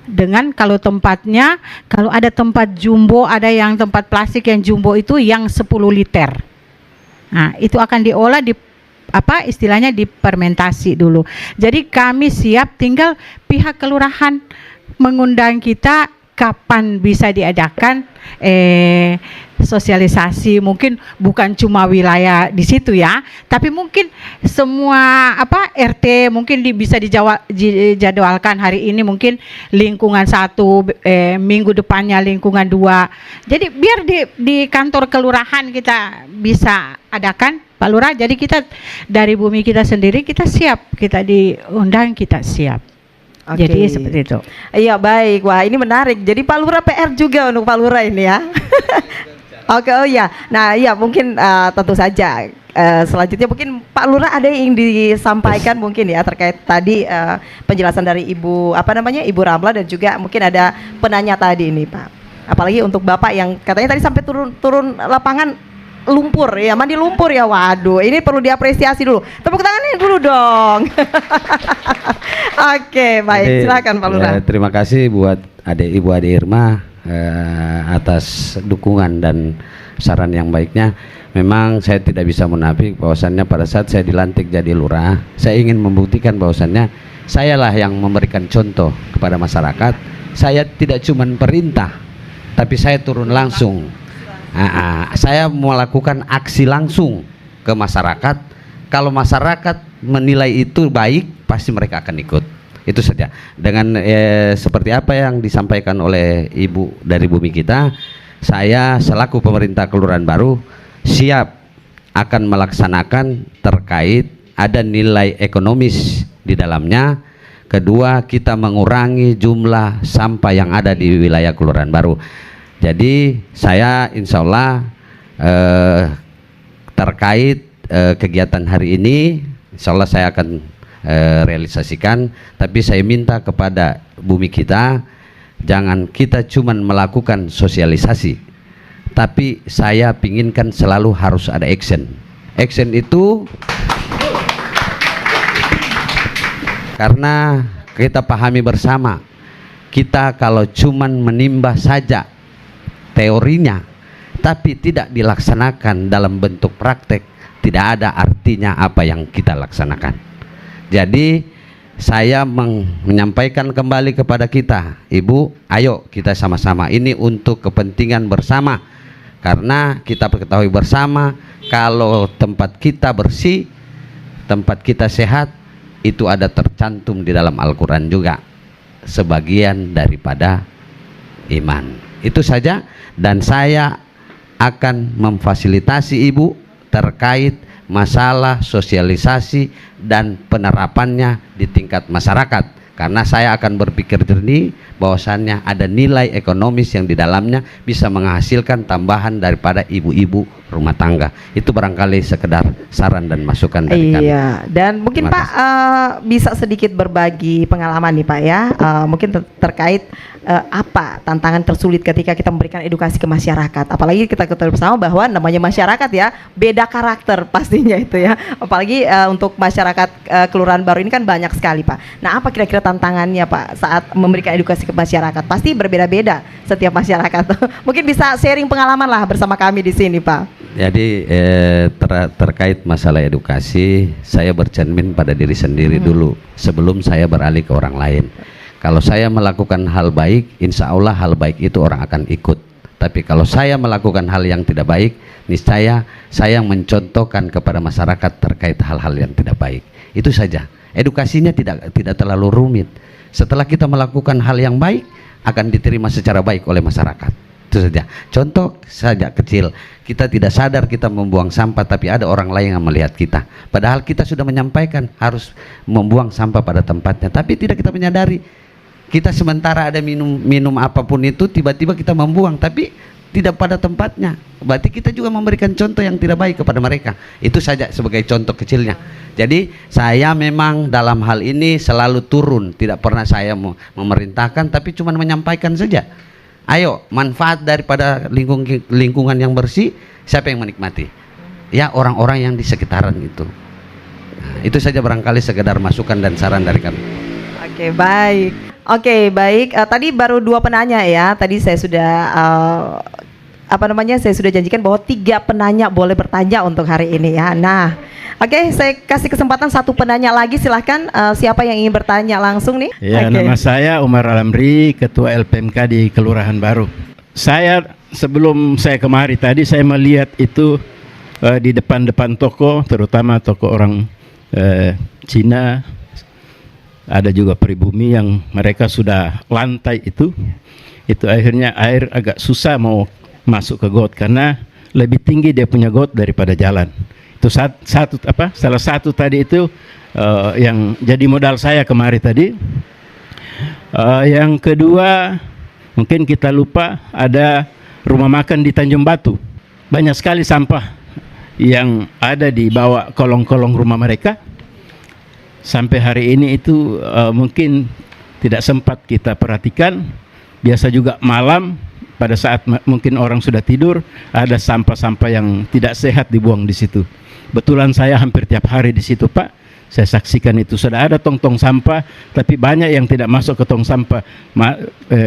Dengan kalau tempatnya, kalau ada tempat jumbo, ada yang tempat plastik yang jumbo itu yang 10 liter. Nah, itu akan diolah istilahnya difermentasi dulu. Jadi kami siap, tinggal pihak kelurahan mengundang kita kapan bisa diadakan sosialisasi. Mungkin bukan cuma wilayah di situ ya, tapi mungkin semua RT mungkin bisa dijadwalkan hari ini mungkin lingkungan 1, minggu depannya lingkungan 2. Jadi biar di kantor kelurahan kita bisa adakan Pak Lurah. Jadi kita dari Bumi Kita sendiri kita siap, kita diundang kita siap. Oke. Jadi seperti itu. Iya baik, wah ini menarik. Jadi Pak Lurah PR juga untuk Pak Lurah ini ya. Oke, oh ya. Nah iya mungkin tentu saja selanjutnya mungkin Pak Lurah ada yang disampaikan mungkin ya terkait tadi penjelasan dari Ibu Ibu Ramla, dan juga mungkin ada penanya tadi ini Pak. Apalagi untuk Bapak yang katanya tadi sampai turun lapangan lumpur ya, mandi lumpur ya. Waduh, ini perlu diapresiasi dulu. Tepuk tangannya dulu dong. Oke, baik. Silakan Pak Lurah. Terima kasih buat Ibu Ade Irma atas dukungan dan saran yang baiknya. Memang saya tidak bisa menafik bahwasannya pada saat saya dilantik jadi lurah, saya ingin membuktikan bahwasannya sayalah yang memberikan contoh kepada masyarakat. Saya tidak cuma perintah, tapi saya turun langsung. Saya melakukan aksi langsung ke masyarakat. Kalau masyarakat menilai itu baik, pasti mereka akan ikut. Itu saja. Dengan seperti apa yang disampaikan oleh Ibu dari Bumi Kita, saya selaku pemerintah Kelurahan Baru siap akan melaksanakan terkait ada nilai ekonomis di dalamnya. Kedua, kita mengurangi jumlah sampah yang ada di wilayah Kelurahan Baru. Jadi saya insya Allah terkait kegiatan hari ini insya Allah saya akan realisasikan. Tapi saya minta kepada Bumi Kita, jangan kita cuma melakukan sosialisasi, tapi saya pinginkan selalu harus ada action. Action itu Karena kita pahami bersama, kita kalau cuman menimbah saja teorinya tapi tidak dilaksanakan dalam bentuk praktek, tidak ada artinya apa yang kita laksanakan. Jadi saya menyampaikan kembali kepada kita, Ibu, ayo kita sama-sama, ini untuk kepentingan bersama. Karena kita ketahui bersama, kalau tempat kita bersih, tempat kita sehat, itu ada tercantum di dalam Al-Quran juga, sebagian daripada iman. Itu saja, dan saya akan memfasilitasi Ibu terkait masalah sosialisasi dan penerapannya di tingkat masyarakat, karena saya akan berpikir jernih bahwasannya ada nilai ekonomis yang di dalamnya bisa menghasilkan tambahan daripada ibu-ibu rumah tangga. Itu barangkali sekedar saran dan masukan dari kami. Iya, dan mungkin Pak bisa sedikit berbagi pengalaman nih Pak ya, mungkin terkait apa tantangan tersulit ketika kita memberikan edukasi ke masyarakat. Apalagi kita ketahui bersama bahwa namanya masyarakat ya, beda karakter pastinya itu ya. Apalagi untuk masyarakat Kelurahan Baru ini kan banyak sekali Pak. Nah, apa kira-kira tantangannya Pak saat memberikan edukasi ke masyarakat? Pasti berbeda-beda setiap masyarakat. Mungkin bisa sharing pengalaman lah bersama kami di sini Pak. Jadi terkait masalah edukasi, saya bercermin pada diri sendiri dulu sebelum saya beralih ke orang lain. Kalau saya melakukan hal baik, insya Allah hal baik itu orang akan ikut. Tapi kalau saya melakukan hal yang tidak baik, niscaya saya mencontohkan kepada masyarakat terkait hal-hal yang tidak baik. Itu saja. Edukasinya tidak terlalu rumit. Setelah kita melakukan hal yang baik, akan diterima secara baik oleh masyarakat. Itu saja. Contoh saja kecil, kita tidak sadar kita membuang sampah, tapi ada orang lain yang melihat kita. Padahal kita sudah menyampaikan harus membuang sampah pada tempatnya, tapi tidak kita menyadari. Kita sementara ada minum apapun itu, tiba-tiba kita membuang, tapi tidak pada tempatnya. Berarti kita juga memberikan contoh yang tidak baik kepada mereka. Itu saja sebagai contoh kecilnya. Jadi saya memang dalam hal ini selalu turun, tidak pernah saya memerintahkan, tapi cuma menyampaikan saja. Ayo, manfaat daripada lingkungan yang bersih, siapa yang menikmati? Ya, orang-orang yang di sekitaran itu. Nah, itu saja barangkali sekedar masukan dan saran dari kami. Oke, baik. Oke, baik. Tadi baru 2 penanya ya. Tadi saya sudah saya sudah janjikan bahwa 3 penanya boleh bertanya untuk hari ini ya. Nah, oke, saya kasih kesempatan 1 penanya lagi, silahkan. Siapa yang ingin bertanya langsung nih? Ya, nama saya Umar Alamri, Ketua LPMK di Kelurahan Baru. Saya sebelum saya kemari tadi, saya melihat itu di depan toko, terutama toko orang Cina. Ada juga pribumi yang mereka sudah lantai itu akhirnya air agak susah mau masuk ke got karena lebih tinggi dia punya got daripada jalan. Itu salah satu tadi itu yang jadi modal saya kemari tadi. Yang kedua, mungkin kita lupa ada rumah makan di Tanjung Batu. Banyak sekali sampah yang ada di bawah kolong-kolong rumah mereka. Sampai hari ini itu mungkin tidak sempat kita perhatikan. Biasa juga malam pada saat mungkin orang sudah tidur, ada sampah-sampah yang tidak sehat dibuang di situ. Betulan saya hampir tiap hari di situ Pak. Saya saksikan itu sudah ada tong-tong sampah, tapi banyak yang tidak masuk ke tong sampah,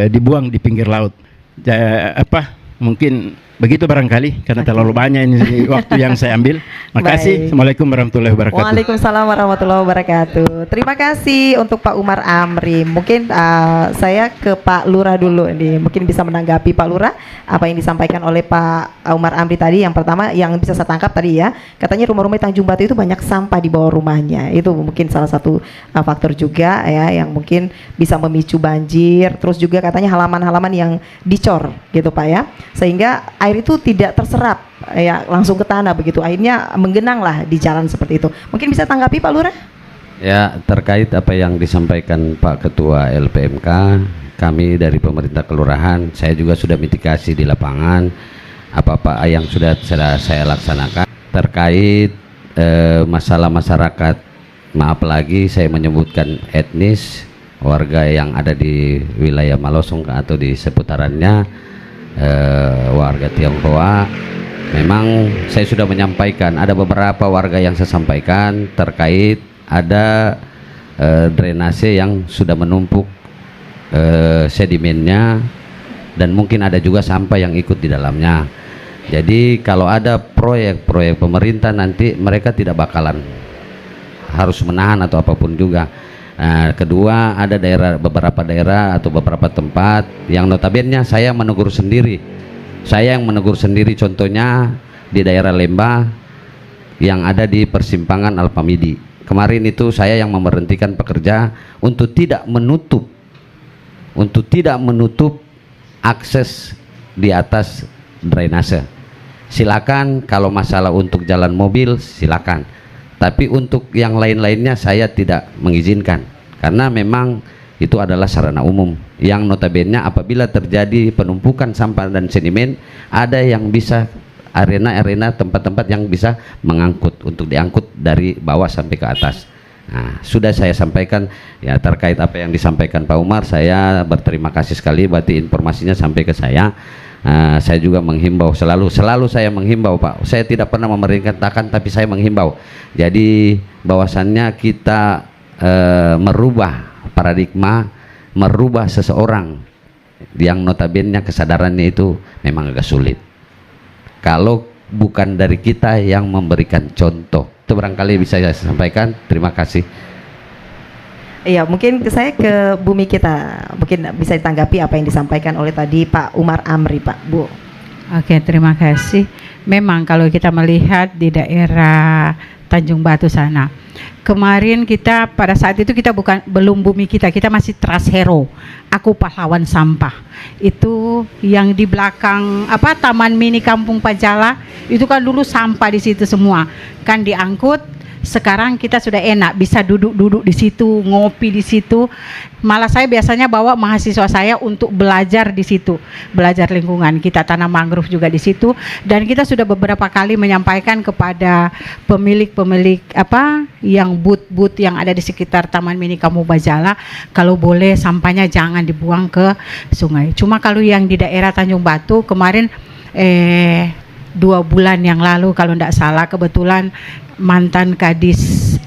dibuang di pinggir laut. Mungkin begitu barangkali karena terlalu banyak ini waktu yang saya ambil. Makasih. Assalamualaikum warahmatullahi wabarakatuh. Waalaikumsalam warahmatullahi wabarakatuh. Terima kasih untuk Pak Umar Amri. Mungkin saya ke Pak Lurah dulu nih. Mungkin bisa menanggapi Pak Lurah apa yang disampaikan oleh Pak Umar Amri tadi. Yang pertama yang bisa saya tangkap tadi ya, katanya rumah-rumah Tanjung Batu itu banyak sampah di bawah rumahnya. Itu mungkin salah satu faktor juga ya yang mungkin bisa memicu banjir. Terus juga katanya halaman-halaman yang dicor gitu Pak ya, sehingga air itu tidak terserap ya langsung ke tanah begitu, akhirnya menggenang lah di jalan seperti itu. Mungkin bisa tanggapi Pak Lurah? Ya, terkait apa yang disampaikan Pak Ketua LPMK, kami dari pemerintah kelurahan, saya juga sudah mitigasi di lapangan apa-apa yang sudah saya laksanakan terkait masalah masyarakat. Maaf lagi saya menyebutkan etnis warga yang ada di wilayah Malosong atau di seputarannya, warga Tionghoa. Memang saya sudah menyampaikan, ada beberapa warga yang saya sampaikan terkait ada drainase yang sudah menumpuk sedimennya, dan mungkin ada juga sampah yang ikut di dalamnya. Jadi kalau ada proyek-proyek pemerintah nanti mereka tidak bakalan harus menahan atau apapun juga. Nah, kedua, ada beberapa daerah atau beberapa tempat yang notabene saya menegur sendiri. Saya yang menegur sendiri, contohnya di daerah Lembah yang ada di persimpangan Alpamidi. Kemarin itu saya yang memberhentikan pekerja untuk tidak menutup akses di atas drainase. Silakan kalau masalah untuk jalan mobil silakan, tapi untuk yang lain-lainnya saya tidak mengizinkan, karena memang itu adalah sarana umum yang notabene apabila terjadi penumpukan sampah dan sedimen, ada yang bisa arena-arena tempat-tempat yang bisa mengangkut untuk diangkut dari bawah sampai ke atas. Nah, sudah saya sampaikan ya terkait apa yang disampaikan Pak Umar. Saya berterima kasih sekali berarti informasinya sampai ke saya. Saya juga menghimbau, selalu saya menghimbau Pak. Saya tidak pernah memerintahkan, tapi saya menghimbau. Jadi bahwasannya kita merubah paradigma, merubah seseorang yang notabene kesadarannya itu memang agak sulit kalau bukan dari kita yang memberikan contoh. Itu barangkali bisa saya sampaikan. Terima kasih. Iya, mungkin saya ke Bumi kita, mungkin bisa ditanggapi apa yang disampaikan oleh tadi Pak Umar Amri, Pak, Bu. Oke, terima kasih. Memang kalau kita melihat di daerah Tanjung Batu sana, kemarin kita pada saat itu kita belum Bumi kita masih Trust Hero, Aku Pahlawan Sampah. Itu yang di belakang Taman Mini Kampung Pajala, itu kan dulu sampah di situ semua, kan diangkut. Sekarang kita sudah enak, bisa duduk-duduk di situ, ngopi di situ. Malah saya biasanya bawa mahasiswa saya untuk belajar di situ, belajar lingkungan. Kita tanam mangrove juga di situ, dan kita sudah beberapa kali menyampaikan kepada pemilik-pemilik yang booth yang ada di sekitar Taman Mini Kampung Pajala, kalau boleh sampahnya jangan dibuang ke sungai. Cuma kalau yang di daerah Tanjung Batu kemarin 2 bulan yang lalu kalau tidak salah, kebetulan mantan Kadis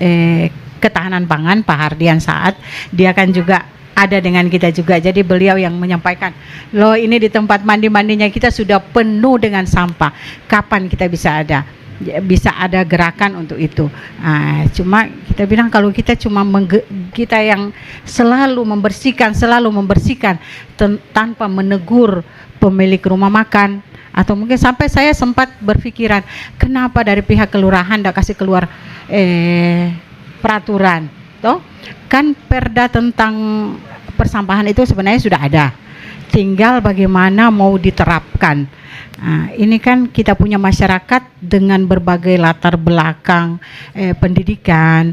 Ketahanan Pangan Pak Hardian Saat, dia kan juga ada dengan kita juga. Jadi beliau yang menyampaikan, loh ini di tempat mandi-mandinya kita sudah penuh dengan sampah, kapan kita bisa ada gerakan untuk itu. Cuma kita bilang kalau kita kita yang selalu membersihkan tanpa menegur pemilik rumah makan, atau mungkin sampai saya sempat berpikiran kenapa dari pihak kelurahan tidak kasih keluar peraturan, toh kan perda tentang persampahan itu sebenarnya sudah ada, tinggal bagaimana mau diterapkan. Ini kan kita punya masyarakat dengan berbagai latar belakang pendidikan,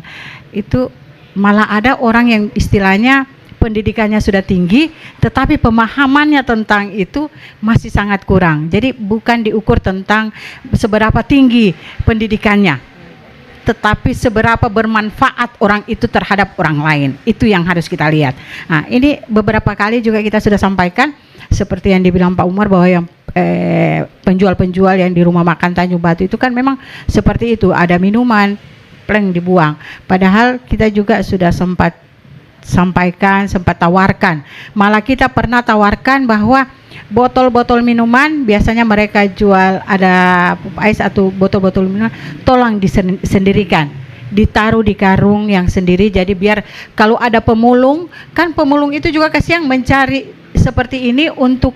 itu malah ada orang yang istilahnya pendidikannya sudah tinggi, tetapi pemahamannya tentang itu masih sangat kurang. Jadi bukan diukur tentang seberapa tinggi pendidikannya, tetapi seberapa bermanfaat orang itu terhadap orang lain. Itu yang harus kita lihat. Ini beberapa kali juga kita sudah sampaikan, seperti yang dibilang Pak Umar, bahwa yang penjual-penjual yang di rumah makan Tanjung Batu itu kan memang seperti itu, ada minuman pleng dibuang. Padahal kita juga sudah sempat sampaikan, sempat tawarkan. Malah kita pernah tawarkan bahwa botol-botol minuman biasanya mereka jual ada pop ice atau botol-botol minuman, tolong disendirikan, ditaruh di karung yang sendiri. Jadi biar kalau ada pemulung, kan pemulung itu juga kasihan mencari seperti ini untuk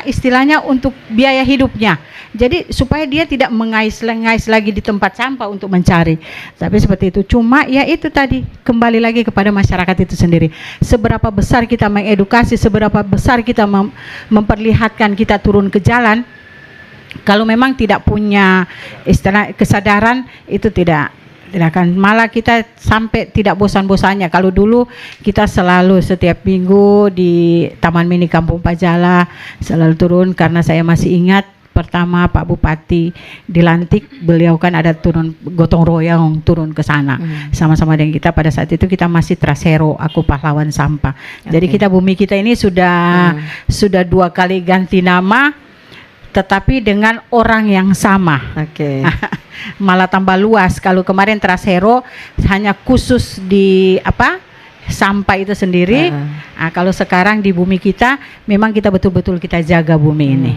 istilahnya untuk biaya hidupnya. Jadi supaya dia tidak mengais-ngais lagi di tempat sampah untuk mencari. Tapi seperti itu. Cuma ya itu tadi, kembali lagi kepada masyarakat itu sendiri. Seberapa besar kita mengedukasi, seberapa besar kita memperlihatkan kita turun ke jalan. Kalau memang tidak punya istilah kesadaran, itu tidak akan, malah kita sampai tidak bosan-bosannya. Kalau dulu kita selalu setiap minggu di Taman Mini Kampung Pajala selalu turun, karena saya masih ingat pertama Pak Bupati dilantik, beliau kan ada turun gotong royong turun ke sana sama-sama dengan kita. Pada saat itu kita masih Trust Hero, Aku Pahlawan Sampah. Jadi kita Bumi Kita ini sudah 2 kali ganti nama, tetapi dengan orang yang sama. malah tambah luas. Kalau kemarin Trasero hanya khusus di sampah itu sendiri. Kalau sekarang di bumi kita memang kita betul-betul kita jaga bumi ini.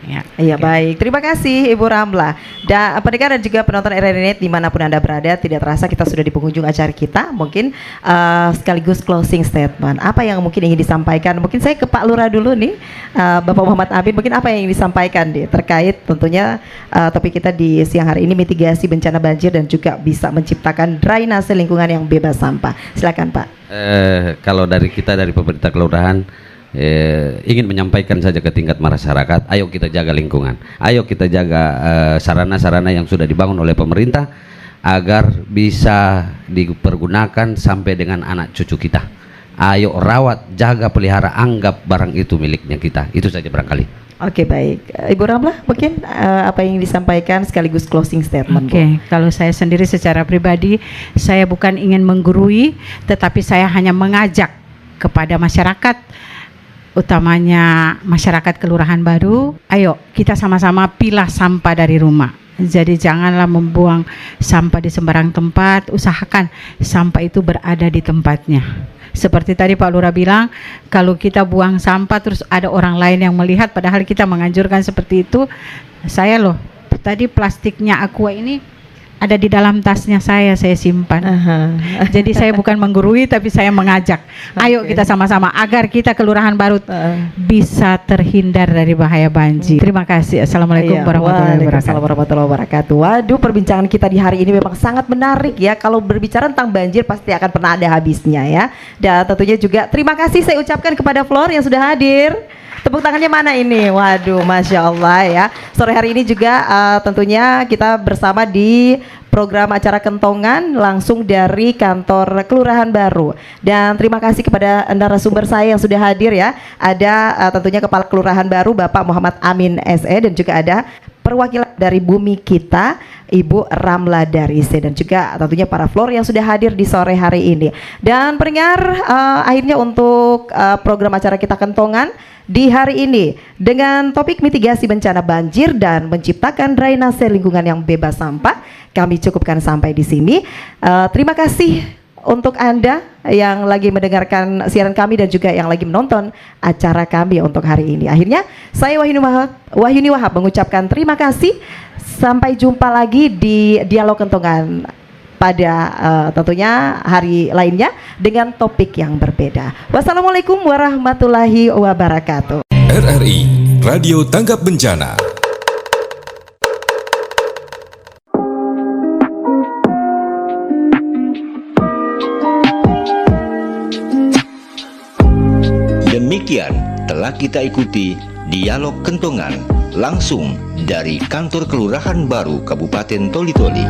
Ya, iya baik, terima kasih Ibu Ramla. Dan pendengar dan juga penonton RRI Net dimanapun Anda berada, tidak terasa kita sudah di penghujung acara kita. Mungkin sekaligus closing statement, apa yang mungkin ingin disampaikan? Mungkin saya ke Pak Lurah dulu nih, Bapak Muhammad Amin, mungkin apa yang ingin disampaikan terkait tentunya topik kita di siang hari ini, mitigasi bencana banjir dan juga bisa menciptakan drainase lingkungan yang bebas sampah. Silakan Pak. Kalau dari kita dari pemerintah kelurahan, ingin menyampaikan saja ke tingkat masyarakat, ayo kita jaga lingkungan, ayo kita jaga sarana-sarana yang sudah dibangun oleh pemerintah agar bisa dipergunakan sampai dengan anak cucu kita. Ayo rawat, jaga, pelihara, anggap barang itu miliknya kita. Itu saja barangkali. Oke, baik. Ibu Ramla, mungkin apa yang disampaikan sekaligus closing statement. Oke, kalau saya sendiri secara pribadi, saya bukan ingin menggurui, tetapi saya hanya mengajak kepada masyarakat, utamanya masyarakat Kelurahan Baru, ayo kita sama-sama pilah sampah dari rumah. Jadi janganlah membuang sampah di sembarang tempat, usahakan sampah itu berada di tempatnya. Seperti tadi Pak Lurah bilang, kalau kita buang sampah terus ada orang lain yang melihat, padahal kita menganjurkan seperti itu. Saya loh, tadi plastiknya Aqua ini ada di dalam tasnya saya simpan. Jadi saya bukan menggurui, tapi saya mengajak. Ayo kita sama-sama agar kita Kelurahan Baru bisa terhindar dari bahaya banjir. Terima kasih. Assalamualaikum warahmatullahi wabarakatuh. Waduh, perbincangan kita di hari ini memang sangat menarik ya. Kalau berbicara tentang banjir pasti akan pernah ada habisnya ya. Dan tentunya juga terima kasih saya ucapkan kepada Flor yang sudah hadir. Tepuk tangannya mana ini? Waduh, Masya Allah ya. Sore hari ini juga tentunya kita bersama di program acara Kentongan langsung dari kantor Kelurahan Baru. Dan terima kasih kepada narasumber saya yang sudah hadir ya. Ada tentunya Kepala Kelurahan Baru Bapak Muhammad Amin SE, dan juga ada perwakilan dari Bumi Kita Ibu Ramla Darise, dan juga tentunya para Flor yang sudah hadir di sore hari ini. Dan pendengar, akhirnya untuk program acara kita Kentongan di hari ini dengan topik mitigasi bencana banjir dan menciptakan drainase lingkungan yang bebas sampah, kami cukupkan sampai di sini. Terima kasih untuk Anda yang lagi mendengarkan siaran kami dan juga yang lagi menonton acara kami untuk hari ini. Akhirnya saya Wahyuni Wahab mengucapkan terima kasih. Sampai jumpa lagi di Dialog Kentongan pada tentunya hari lainnya dengan topik yang berbeda. Wassalamualaikum warahmatullahi wabarakatuh. RRI Radio Tanggap Bencana. Demikian telah kita ikuti Dialog Kentongan langsung dari kantor Kelurahan Baru Kabupaten Toli-Toli.